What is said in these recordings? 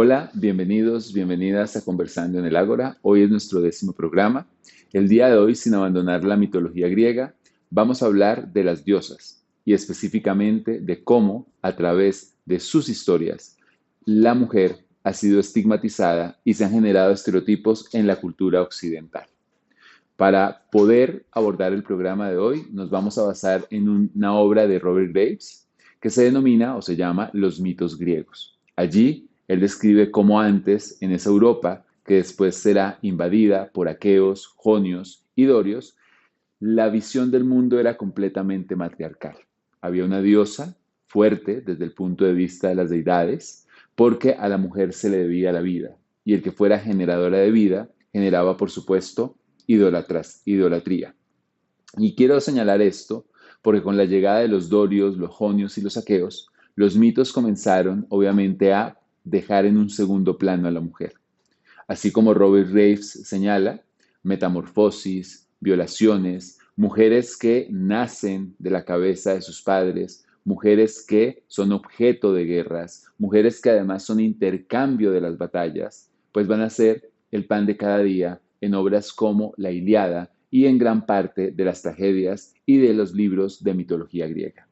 Hola, bienvenidos, bienvenidas a Conversando en el Ágora. Hoy es nuestro 10º programa. El día de hoy, sin abandonar la mitología griega, vamos a hablar de las diosas y específicamente de cómo, a través de sus historias, la mujer ha sido estigmatizada y se han generado estereotipos en la cultura occidental. Para poder abordar el programa de hoy, nos vamos a basar en una obra de Robert Graves que se denomina o se llama Los mitos griegos. Allí, él describe cómo antes, en esa Europa, que después será invadida por aqueos, jonios y dorios, la visión del mundo era completamente matriarcal. Había una diosa fuerte desde el punto de vista de las deidades, porque a la mujer se le debía la vida, y el que fuera generadora de vida generaba, por supuesto, idolatría. Y quiero señalar esto porque con la llegada de los dorios, los jonios y los aqueos, los mitos comenzaron, obviamente, a dejar en un segundo plano a la mujer. Así como Robert Graves señala, metamorfosis, violaciones, mujeres que nacen de la cabeza de sus padres, mujeres que son objeto de guerras, mujeres que además son intercambio de las batallas, pues van a ser el pan de cada día en obras como la Ilíada y en gran parte de las tragedias y de los libros de mitología griega.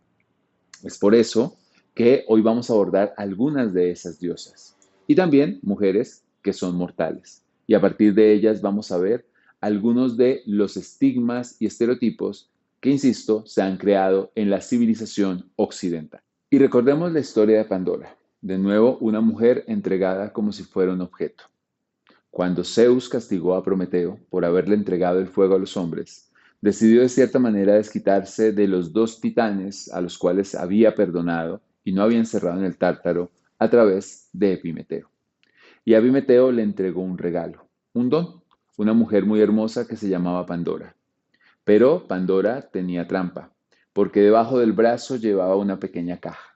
Es por eso que hoy vamos a abordar algunas de esas diosas y también mujeres que son mortales. Y a partir de ellas vamos a ver algunos de los estigmas y estereotipos que, insisto, se han creado en la civilización occidental. Y recordemos la historia de Pandora. De nuevo, una mujer entregada como si fuera un objeto. Cuando Zeus castigó a Prometeo por haberle entregado el fuego a los hombres, decidió de cierta manera desquitarse de los 2 titanes a los cuales había perdonado y no había encerrado en el Tártaro a través de Epimeteo. Y a Epimeteo le entregó un regalo, un don, una mujer muy hermosa que se llamaba Pandora. Pero Pandora tenía trampa, porque debajo del brazo llevaba una pequeña caja.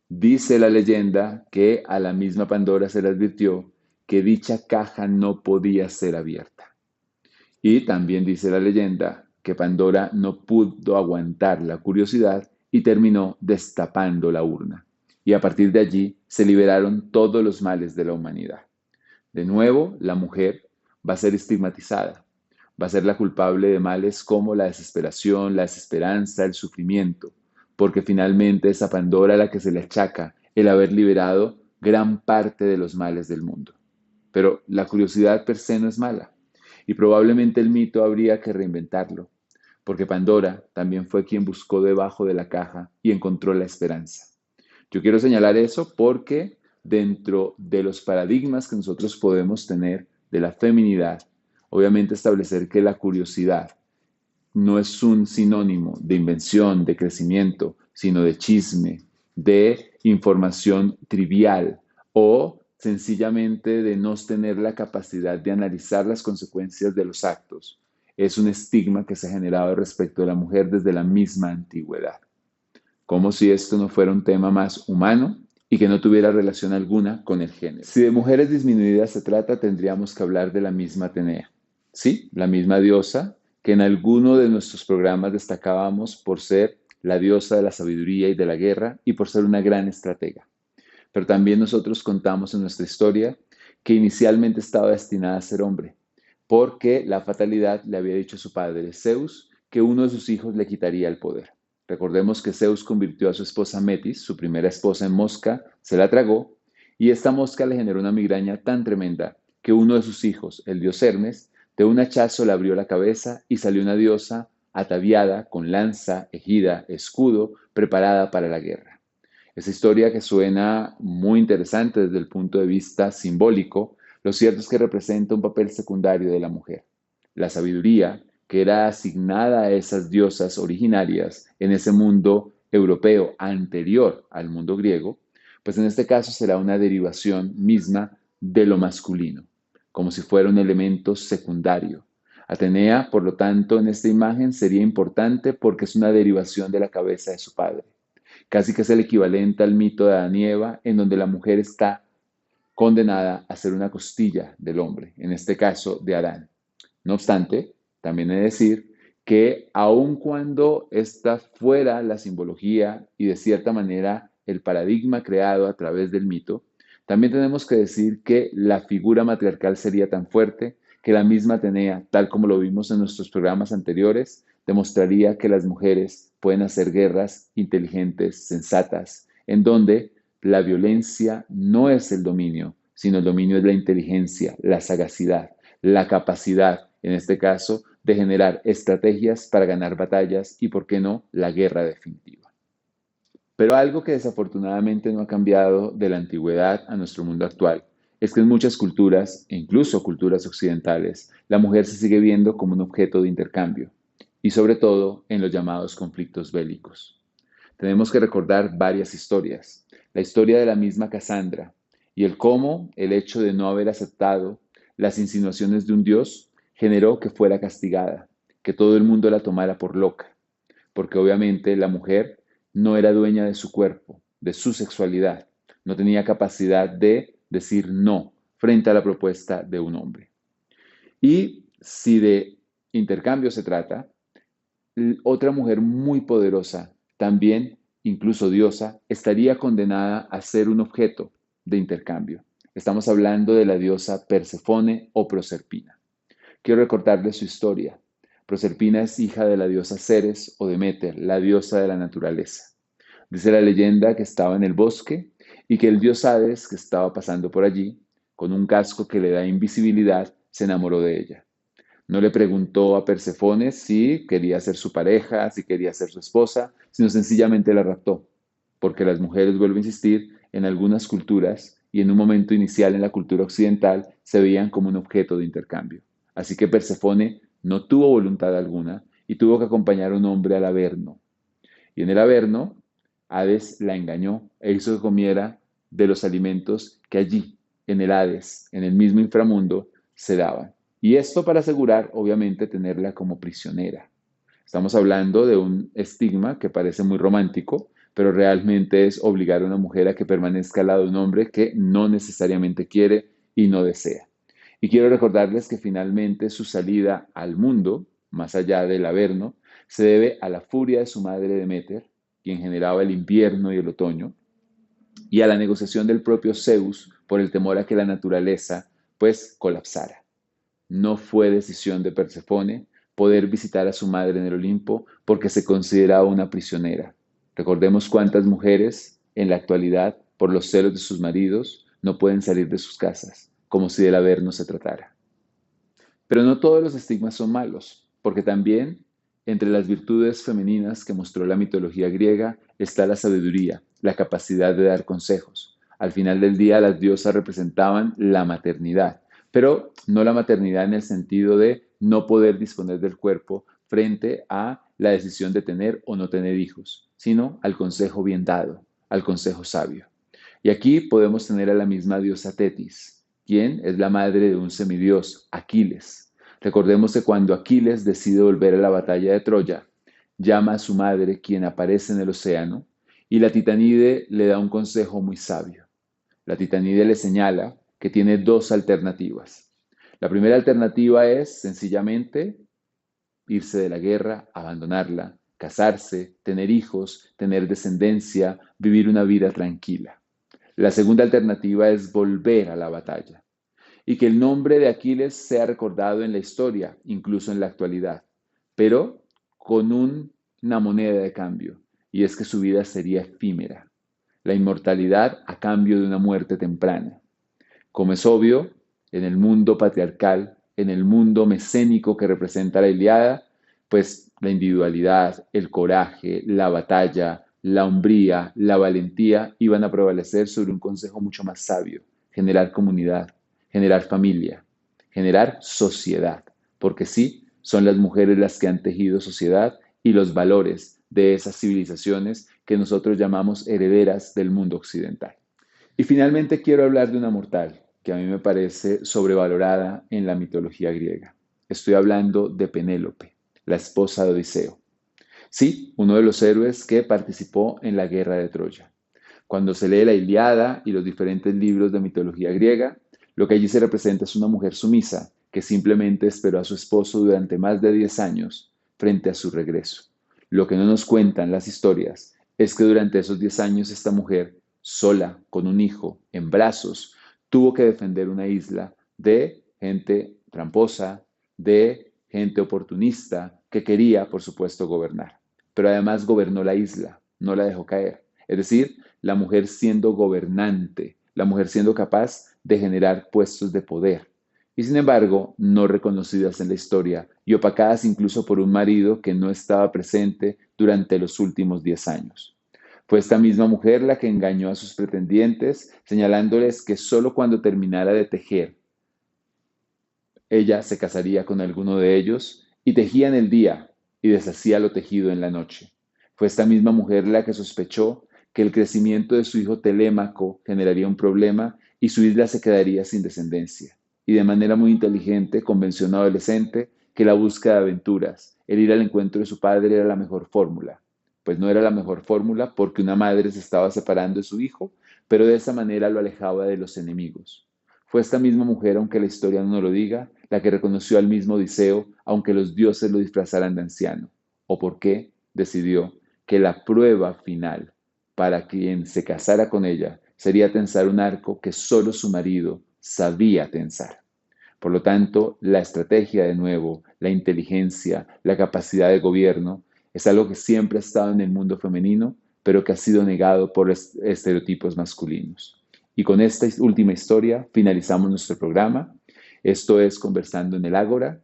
Dice la leyenda que a la misma Pandora se le advirtió que dicha caja no podía ser abierta. Y también dice la leyenda que Pandora no pudo aguantar la curiosidad y terminó destapando la urna. Y a partir de allí se liberaron todos los males de la humanidad. De nuevo, la mujer va a ser estigmatizada, va a ser la culpable de males como la desesperación, la desesperanza, el sufrimiento, porque finalmente es a Pandora la que se le achaca el haber liberado gran parte de los males del mundo. Pero la curiosidad per se no es mala, y probablemente el mito habría que reinventarlo, porque Pandora también fue quien buscó debajo de la caja y encontró la esperanza. Yo quiero señalar eso porque dentro de los paradigmas que nosotros podemos tener de la feminidad, obviamente establecer que la curiosidad no es un sinónimo de invención, de crecimiento, sino de chisme, de información trivial o sencillamente de no tener la capacidad de analizar las consecuencias de los actos. Es un estigma que se ha generado respecto de la mujer desde la misma antigüedad. Como si esto no fuera un tema más humano y que no tuviera relación alguna con el género. Si de mujeres disminuidas se trata, tendríamos que hablar de la misma Atenea. Sí, la misma diosa que en alguno de nuestros programas destacábamos por ser la diosa de la sabiduría y de la guerra y por ser una gran estratega. Pero también nosotros contamos en nuestra historia que inicialmente estaba destinada a ser hombre, porque la fatalidad le había dicho a su padre, Zeus, que uno de sus hijos le quitaría el poder. Recordemos que Zeus convirtió a su esposa Metis, su primera esposa, en mosca, se la tragó, y esta mosca le generó una migraña tan tremenda que uno de sus hijos, el dios Hermes, de un hachazo le abrió la cabeza y salió una diosa ataviada con lanza, ejida, escudo, preparada para la guerra. Esa historia que suena muy interesante desde el punto de vista simbólico, lo cierto es que representa un papel secundario de la mujer. La sabiduría, que era asignada a esas diosas originarias en ese mundo europeo anterior al mundo griego, pues en este caso será una derivación misma de lo masculino, como si fuera un elemento secundario. Atenea, por lo tanto, en esta imagen sería importante porque es una derivación de la cabeza de su padre. Casi que es el equivalente al mito de Adán y Eva, en donde la mujer está condenada a ser una costilla del hombre, en este caso de Adán. No obstante, también he de decir que aun cuando esta fuera la simbología y de cierta manera el paradigma creado a través del mito, También tenemos que decir que la figura matriarcal sería tan fuerte que la misma Atenea, tal como lo vimos en nuestros programas anteriores, demostraría que las mujeres pueden hacer guerras inteligentes, sensatas, en donde la violencia no es el dominio, sino el dominio es la inteligencia, la sagacidad, la capacidad, en este caso, de generar estrategias para ganar batallas y, por qué no, la guerra definitiva. Pero algo que desafortunadamente no ha cambiado de la antigüedad a nuestro mundo actual es que en muchas culturas, e incluso culturas occidentales, la mujer se sigue viendo como un objeto de intercambio, y sobre todo en los llamados conflictos bélicos. Tenemos que recordar varias historias. La historia de la misma Casandra y el cómo el hecho de no haber aceptado las insinuaciones de un dios generó que fuera castigada, que todo el mundo la tomara por loca, porque obviamente la mujer no era dueña de su cuerpo, de su sexualidad, no tenía capacidad de decir no frente a la propuesta de un hombre. Y si de intercambio se trata, otra mujer muy poderosa, también incluso diosa, estaría condenada a ser un objeto de intercambio. Estamos hablando de la diosa Persefone o Proserpina. Quiero recordarles su historia. Proserpina es hija de la diosa Ceres o Deméter, la diosa de la naturaleza. Dice la leyenda que estaba en el bosque y que el dios Hades, que estaba pasando por allí, con un casco que le da invisibilidad, se enamoró de ella. No le preguntó a Persefone si quería ser su pareja, si quería ser su esposa, sino sencillamente la raptó, porque las mujeres, vuelvo a insistir, en algunas culturas y en un momento inicial en la cultura occidental se veían como un objeto de intercambio. Así que Persefone no tuvo voluntad alguna y tuvo que acompañar a un hombre al Averno. Y en el Averno, Hades la engañó e hizo que comiera de los alimentos que allí, en el Hades, en el mismo inframundo, se daban. Y esto para asegurar, obviamente, tenerla como prisionera. Estamos hablando de un estigma que parece muy romántico, pero realmente es obligar a una mujer a que permanezca al lado de un hombre que no necesariamente quiere y no desea. Y quiero recordarles que finalmente su salida al mundo, más allá del Averno, se debe a la furia de su madre Deméter, quien generaba el invierno y el otoño, y a la negociación del propio Zeus por el temor a que la naturaleza pues colapsara. No fue decisión de Persefone poder visitar a su madre en el Olimpo porque se consideraba una prisionera. Recordemos cuántas mujeres en la actualidad, por los celos de sus maridos, no pueden salir de sus casas, como si del Averno se tratara. Pero no todos los estigmas son malos, porque también entre las virtudes femeninas que mostró la mitología griega está la sabiduría, la capacidad de dar consejos. Al final del día las diosas representaban la maternidad, pero no la maternidad en el sentido de no poder disponer del cuerpo frente a la decisión de tener o no tener hijos, sino al consejo bien dado, al consejo sabio. Y aquí podemos tener a la misma diosa Tetis, quien es la madre de un semidios, Aquiles. Recordemos que cuando Aquiles decide volver a la batalla de Troya, llama a su madre, quien aparece en el océano, y la Titanide le da un consejo muy sabio. La Titanide le señala que tiene dos alternativas. La primera alternativa es sencillamente irse de la guerra, abandonarla, casarse, tener hijos, tener descendencia, vivir una vida tranquila. La segunda alternativa es volver a la batalla y que el nombre de Aquiles sea recordado en la historia, incluso en la actualidad, pero con una moneda de cambio, y es que su vida sería efímera, la inmortalidad a cambio de una muerte temprana. Como es obvio, en el mundo patriarcal, en el mundo mecénico que representa la Ilíada, pues la individualidad, el coraje, la batalla, la hombría, la valentía iban a prevalecer sobre un consejo mucho más sabio, generar comunidad, generar familia, generar sociedad, porque sí, son las mujeres las que han tejido sociedad y los valores de esas civilizaciones que nosotros llamamos herederas del mundo occidental. Y finalmente quiero hablar de una mortal que a mí me parece sobrevalorada en la mitología griega. Estoy hablando de Penélope, la esposa de Odiseo. Sí, uno de los héroes que participó en la guerra de Troya. Cuando se lee la Ilíada y los diferentes libros de mitología griega, lo que allí se representa es una mujer sumisa que simplemente esperó a su esposo durante más de 10 años frente a su regreso. Lo que no nos cuentan las historias es que durante esos 10 años esta mujer sola, con un hijo, en brazos, tuvo que defender una isla de gente tramposa, de gente oportunista que quería, por supuesto, gobernar. Pero además gobernó la isla, no la dejó caer. Es decir, la mujer siendo gobernante, la mujer siendo capaz de generar puestos de poder. Y sin embargo, no reconocidas en la historia y opacadas incluso por un marido que no estaba presente durante los últimos 10 años. Fue esta misma mujer la que engañó a sus pretendientes, señalándoles que solo cuando terminara de tejer, ella se casaría con alguno de ellos y tejía en el día y deshacía lo tejido en la noche. Fue esta misma mujer la que sospechó que el crecimiento de su hijo Telémaco generaría un problema y su isla se quedaría sin descendencia. Y de manera muy inteligente convenció a un adolescente que la búsqueda de aventuras, el ir al encuentro de su padre era la mejor fórmula. Pues no era la mejor fórmula porque una madre se estaba separando de su hijo, pero de esa manera lo alejaba de los enemigos. Fue esta misma mujer, aunque la historia no lo diga, la que reconoció al mismo Odiseo, aunque los dioses lo disfrazaran de anciano. ¿O por qué decidió que la prueba final para quien se casara con ella sería tensar un arco que solo su marido sabía tensar? Por lo tanto, la estrategia de nuevo, la inteligencia, la capacidad de gobierno, es algo que siempre ha estado en el mundo femenino, pero que ha sido negado por estereotipos masculinos. Y con esta última historia finalizamos nuestro programa. Esto es Conversando en el Ágora.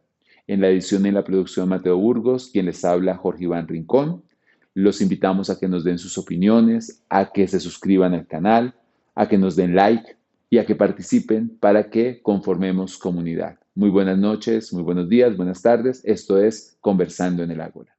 En la edición y en la producción Mateo Burgos, quien les habla Jorge Iván Rincón. Los invitamos a que nos den sus opiniones, a que se suscriban al canal, a que nos den like y a que participen para que conformemos comunidad. Muy buenas noches, muy buenos días, buenas tardes. Esto es Conversando en el Ágora.